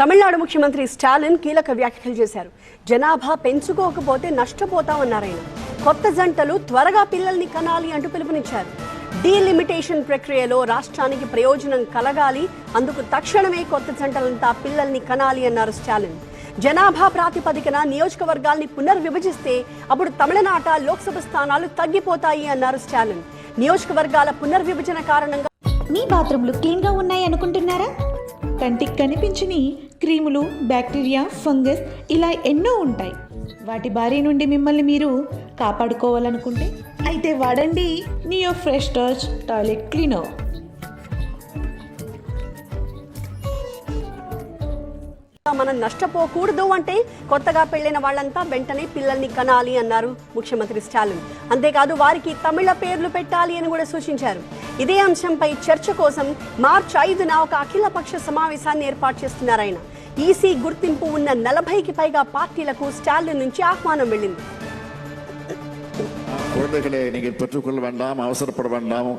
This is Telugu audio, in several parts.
తమిళనాడు ముఖ్యమంత్రి స్టాలిన్ కీలక వ్యాఖ్యలు చేశారు. జనాభా పెంచుకోకపోతే నష్టపోతామన్నారాయన. కొత్త జంటలు త్వరగా పిల్లల్ని కనాలి అంటూ పిలుపునిచ్చారు. డీలిమిటేషన్ ప్రక్రియలో రాష్ట్రానికి ప్రయోజనం కలగాలి, అందుకు తక్షణమే కొత్త జంటలంతా పిల్లల్ని కనాలి అన్నారు స్టాలిన్. జనాభా ప్రాతిపదికన నియోజకవర్గాల్ని పునర్విభజిస్తే అప్పుడు తమిళనాట లోక్సభ స్థానాలు తగ్గిపోతాయి అన్నారు స్టాలిన్. నియోజకవర్గాల పునర్విభజన కారణంగా మీ బాత్రూంలు క్లీన్గా ఉన్నాయి అనుకుంటున్నారా? కంటికి కనిపించని క్రిములు, బ్యాక్టీరియా, ఫంగస్ ఇలా ఎన్నో ఉంటాయి. వాటి బారి నుండి మిమ్మల్ని మీరు కాపాడుకోవాలనుకుంటే అయితే వాడండి neo fresh touch toilet cleaner. మనం నష్టపోకూడదు అంటే కొత్తగా పెళ్లిన వాళ్ళంతా వెంటనే పిల్లల్ని కనాలి అన్నారు ముఖ్యమంత్రి స్టాలిన్. అంతేకాదు వారికి తమిళ పేర్లు పెట్టాలి అని కూడా సూచించారు. ఇదే అంశంపై చర్చ కోసం మార్చి 5న ఒక అఖిలపక్ష సమావేశాన్ని ఏర్పాటు చేస్తున్నారు ఆయన. ఈసీ గుర్తింపు ఉన్న 40కి పైగా పార్టీలకు స్టాలిన్ నుంచి ఆహ్వానం వెళ్ళింది. குழந்தைகளை நீங்கள் பெற்றுக்கொள்ள வேண்டாம், அவசரப்பட வேண்டாம்,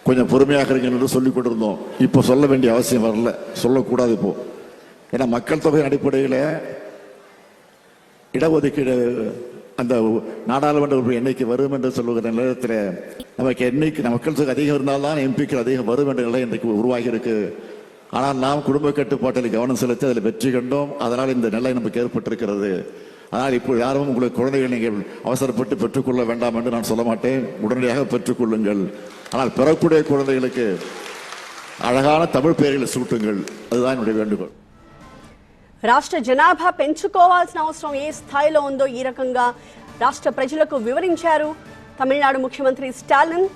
கொஞ்சம் பொறுமையாக இருங்கள் என்று சொல்லிக் கொண்டிருந்தோம். இப்போ சொல்ல வேண்டிய அவசியம் வரல, சொல்லக்கூடாது. இப்போ ஏன்னா மக்கள் தொகையின் அடிப்படையில் இடஒதுக்கீடு அந்த நாடாளுமன்ற எண்ணிக்கை வரும் என்று சொல்லுகிற நிலையத்தில் நமக்கு எண்ணிக்கை மக்கள் தொகை அதிகம் இருந்தால்தான் எம்பிக்கள் அதிகம் வரும் என்ற நிலை இன்றைக்கு உருவாகி இருக்கு. ஆனால் நாம் குடும்ப கட்டுப்பாட்டில் கவனம் செலுத்தி அதில் வெற்றி கண்டோம். அதனால் இந்த நிலை நமக்கு ஏற்பட்டிருக்கிறது. ஆனால் இப்போ யாரும் உங்களுக்கு குழந்தைகள் நீங்கள் அவசரப்பட்டு பெற்றுக்கொள்ள வேண்டாம் என்று நான் சொல்ல மாட்டேன். உடனடியாக பெற்றுக்கொள்ளுங்கள். ஆனால் பெறக்கூடிய குழந்தைகளுக்கு அழகான தமிழ் பெயர்களை சூட்டுங்கள். அதுதான் என்னுடைய வேண்டுகோள். రాష్ట్ర జనాభా పెంచుకోవాల్సిన అవసరం ఏ స్థాయిలో ఉందో ఈ రకంగా రాష్ట్ర ప్రజలకు వివరించారు తమిళనాడు ముఖ్యమంత్రి స్టాలిన్.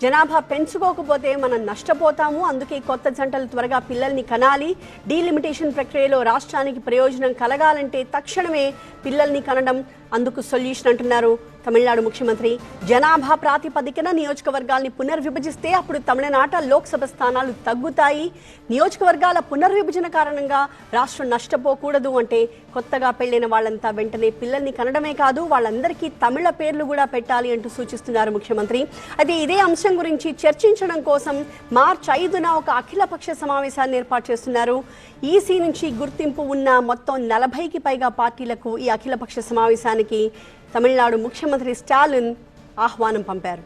జనాభా పెంచుకోకపోతే మనం నష్టపోతాము, అందుకే కొత్త జంటలు త్వరగా పిల్లల్ని కనాలి. డీలిమిటేషన్ ప్రక్రియలో రాష్ట్రానికి ప్రయోజనం కలగాలంటే తక్షణమే పిల్లల్ని కనడం అందుకు సొల్యూషన్ అంటున్నారు తమిళనాడు ముఖ్యమంత్రి. జనాభా ప్రాతిపదికన నియోజకవర్గాల్ని పునర్విభజిస్తే అప్పుడు తమిళనాట లోక్సభ స్థానాలు తగ్గుతాయి. నియోజకవర్గాల పునర్విభజన కారణంగా రాష్ట్రం నష్టపోకూడదు అంటే కొత్తగా పెళ్లిన వాళ్ళంతా వెంటనే పిల్లల్ని కనడమే కాదు, వాళ్ళందరికీ తమిళ పేర్లు కూడా పెట్టాలి అంటూ సూచిస్తున్నారు ముఖ్యమంత్రి. అయితే ఇదే అంశం గురించి చర్చించడం కోసం మార్చి 5న ఒక అఖిలపక్ష సమావేశాన్ని ఏర్పాటు చేస్తున్నారు. ఈసీ నుంచి గుర్తింపు ఉన్న మొత్తం 40కి పైగా పార్టీలకు ఈ అఖిలపక్ష సమావేశానికి తమిళనాడు ముఖ్యమంత్రి స్టాలిన్ ఆహ్వానం పంపారు.